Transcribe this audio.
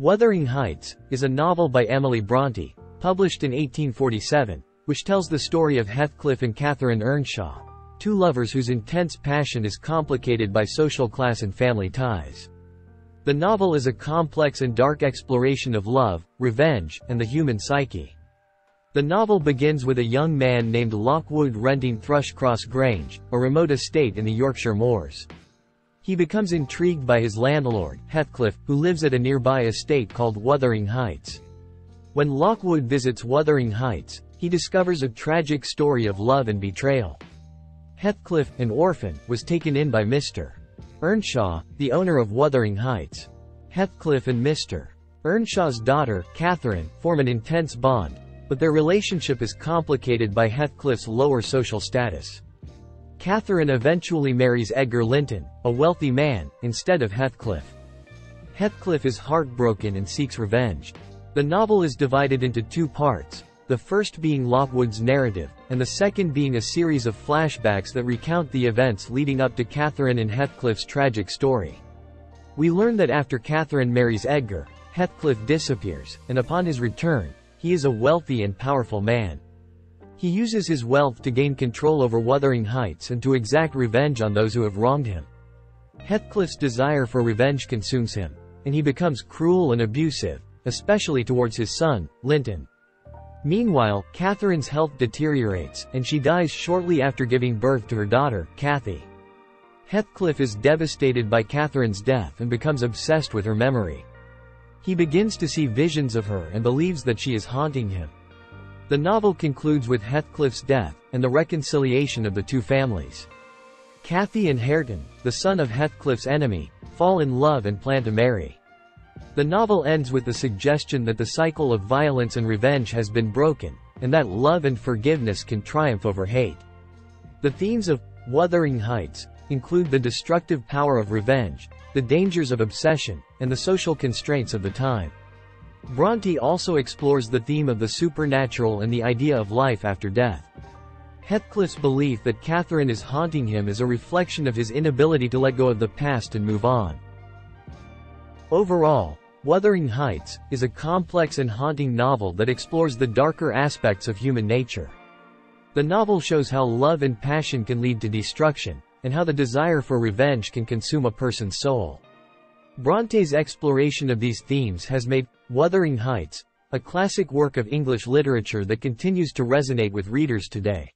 Wuthering Heights is a novel by Emily Bronte, published in 1847, which tells the story of Heathcliff and Catherine Earnshaw, two lovers whose intense passion is complicated by social class and family ties. The novel is a complex and dark exploration of love, revenge, and the human psyche. The novel begins with a young man named Lockwood renting Thrushcross Grange, a remote estate in the Yorkshire moors. He becomes intrigued by his landlord, Heathcliff, who lives at a nearby estate called Wuthering Heights. When Lockwood visits Wuthering Heights, he discovers a tragic story of love and betrayal. Heathcliff, an orphan, was taken in by Mr. Earnshaw, the owner of Wuthering Heights. Heathcliff and Mr. Earnshaw's daughter, Catherine, form an intense bond, but their relationship is complicated by Heathcliff's lower social status. Catherine eventually marries Edgar Linton, a wealthy man, instead of Heathcliff. Heathcliff is heartbroken and seeks revenge. The novel is divided into two parts, the first being Lockwood's narrative, and the second being a series of flashbacks that recount the events leading up to Catherine and Heathcliff's tragic story. We learn that after Catherine marries Edgar, Heathcliff disappears, and upon his return, he is a wealthy and powerful man. He uses his wealth to gain control over Wuthering Heights and to exact revenge on those who have wronged him. Heathcliff's desire for revenge consumes him, and he becomes cruel and abusive, especially towards his son, Linton. Meanwhile, Catherine's health deteriorates, and she dies shortly after giving birth to her daughter, Cathy. Heathcliff is devastated by Catherine's death and becomes obsessed with her memory. He begins to see visions of her and believes that she is haunting him. The novel concludes with Heathcliff's death, and the reconciliation of the two families. Cathy and Hareton, the son of Heathcliff's enemy, fall in love and plan to marry. The novel ends with the suggestion that the cycle of violence and revenge has been broken, and that love and forgiveness can triumph over hate. The themes of Wuthering Heights include the destructive power of revenge, the dangers of obsession, and the social constraints of the time. Bronte also explores the theme of the supernatural and the idea of life after death. Heathcliff's belief that Catherine is haunting him is a reflection of his inability to let go of the past and move on. Overall, Wuthering Heights is a complex and haunting novel that explores the darker aspects of human nature. The novel shows how love and passion can lead to destruction, and how the desire for revenge can consume a person's soul. Bronte's exploration of these themes has made Wuthering Heights a classic work of English literature that continues to resonate with readers today.